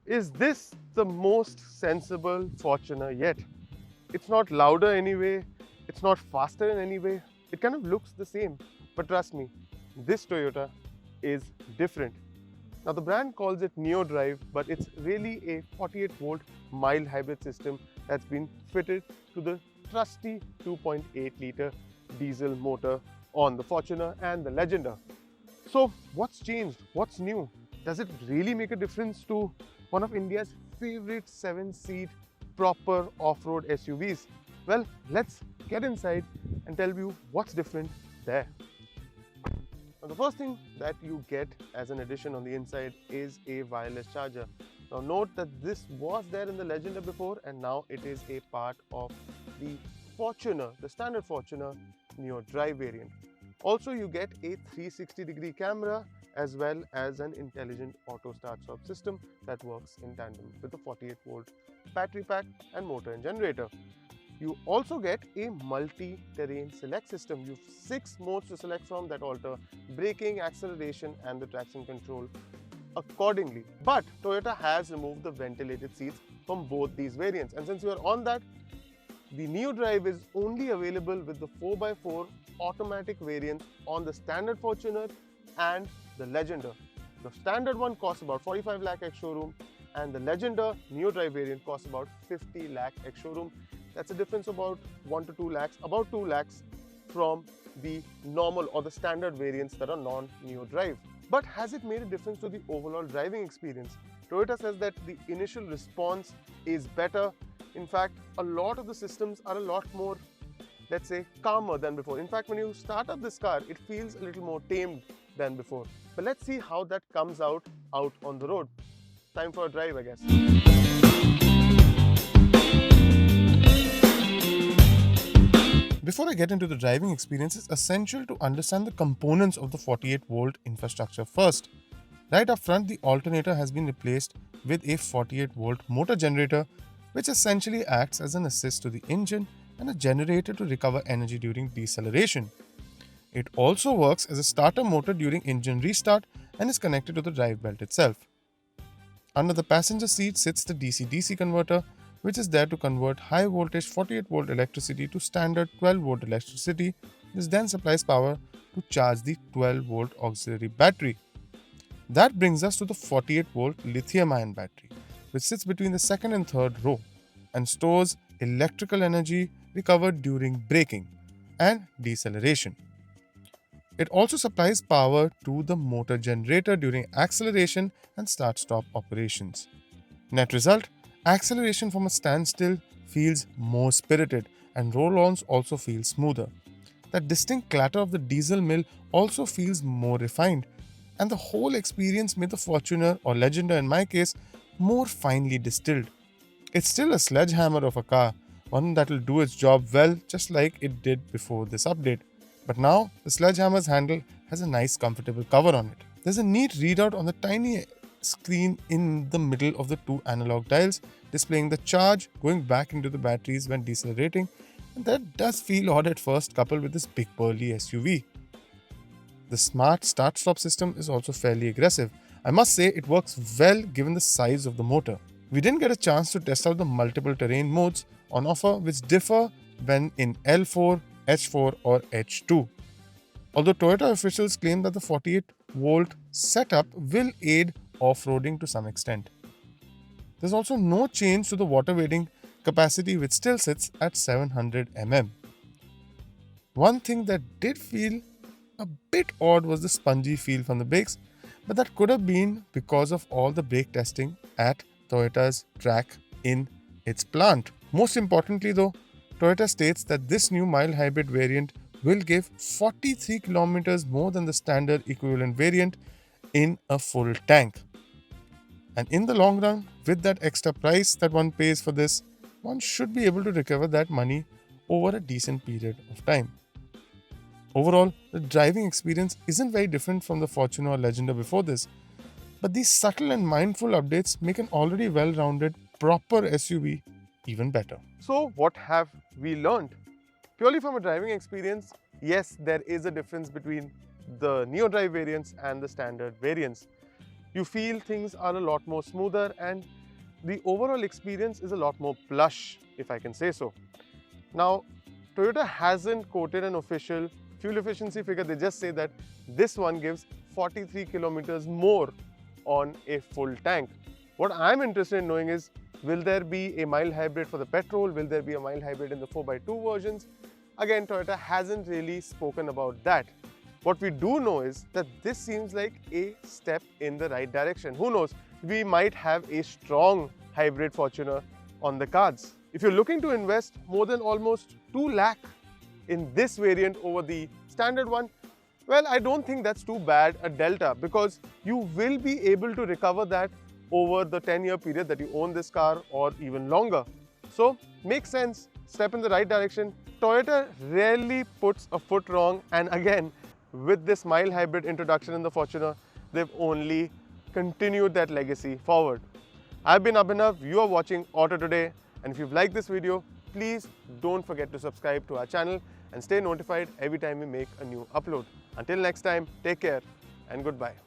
Is this the most sensible Fortuner yet? It's not louder anyway, it's not faster in any way, it kind of looks the same. But trust me, this Toyota is different. Now the brand calls it Neo Drive, but it's really a 48 volt mild hybrid system that's been fitted to the trusty 2.8 litre diesel motor on the Fortuner and the Legender. So what's changed? What's new? Does it really make a difference to one of India's favorite 7-seat proper off-road SUVs? Well, let's get inside and tell you what's different there. Now, the first thing that you get as an addition on the inside is a wireless charger. Now note that this was there in the Legender before, and now it is a part of the Fortuner, the standard Fortuner Neo Drive variant. Also, you get a 360-degree camera as well as an intelligent auto start-stop system that works in tandem with the 48 volt battery pack and motor and generator. You also get a multi-terrain select system. You have 6 modes to select from that alter braking, acceleration and the traction control accordingly. But Toyota has removed the ventilated seats from both these variants, and since you are on that, the Neo Drive is only available with the 4x4 automatic variant on the standard Fortuner and the Legender. The standard one costs about 45 lakh ex showroom, and the Legender Neo Drive variant costs about 50 lakh ex showroom. That's a difference of about 1 to 2 lakhs, about 2 lakhs from the normal or the standard variants that are non-Neo Drive. But has it made a difference to the overall driving experience? Toyota says that the initial response is better. In fact, a lot of the systems are a lot more, let's say, calmer than before. In fact, when you start up this car, it feels a little more tamed than before. But let's see how that comes out on the road. Time for a drive, I guess. Before I get into the driving experience, it's essential to understand the components of the 48 volt infrastructure first. Right up front, the alternator has been replaced with a 48 volt motor generator, which essentially acts as an assist to the engine and a generator to recover energy during deceleration. It also works as a starter motor during engine restart and is connected to the drive belt itself. Under the passenger seat sits the DC-DC converter, which is there to convert high voltage 48 volt electricity to standard 12 volt electricity. This then supplies power to charge the 12 volt auxiliary battery. That brings us to the 48 volt lithium ion battery, which sits between the second and third row and stores electrical energy recovered during braking and deceleration. It also supplies power to the motor generator during acceleration and start-stop operations. Net result, acceleration from a standstill feels more spirited and roll-ons also feel smoother. That distinct clatter of the diesel mill also feels more refined, and the whole experience made the Fortuner, or Legender in my case, more finely distilled. It's still a sledgehammer of a car, one that will do its job well just like it did before this update. But now, the sledgehammer's handle has a nice comfortable cover on it. There's a neat readout on the tiny screen in the middle of the 2 analog dials, displaying the charge going back into the batteries when decelerating, and that does feel odd at first coupled with this big burly SUV. The smart start-stop system is also fairly aggressive. I must say it works well given the size of the motor. We didn't get a chance to test out the multiple terrain modes on offer, which differ when in L4, H4 or H2. Although Toyota officials claim that the 48 volt setup will aid off-roading to some extent. There's also no change to the water wading capacity, which still sits at 700 mm. One thing that did feel a bit odd was the spongy feel from the brakes, but that could have been because of all the brake testing at Toyota's track in its plant. Most importantly though, Toyota states that this new mild hybrid variant will give 43 kilometers more than the standard equivalent variant in a full tank. And in the long run, with that extra price that one pays for this, one should be able to recover that money over a decent period of time. Overall, the driving experience isn't very different from the Fortuner or Legender before this, but these subtle and mindful updates make an already well-rounded, proper SUV even better. So what have we learned? Purely from a driving experience, yes, there is a difference between the Neo Drive variants and the standard variants. You feel things are a lot more smoother and the overall experience is a lot more plush, if I can say so. Now, Toyota hasn't quoted an official fuel efficiency figure. They just say that this one gives 43 kilometers more on a full tank. What I'm interested in knowing is, will there be a mild hybrid for the petrol? Will there be a mild hybrid in the 4x2 versions? Again, Toyota hasn't really spoken about that. What we do know is that this seems like a step in the right direction. Who knows? We might have a strong hybrid Fortuner on the cards. If you're looking to invest more than almost 2 lakh in this variant over the standard one, well, I don't think that's too bad a delta, because you will be able to recover that over the 10-year period that you own this car or even longer. So, makes sense, step in the right direction. Toyota rarely puts a foot wrong, and again, with this mild hybrid introduction in the Fortuner, they've only continued that legacy forward. I've been Abhinav, you are watching Auto Today, and if you've liked this video, please don't forget to subscribe to our channel and stay notified every time we make a new upload. Until next time, take care and goodbye.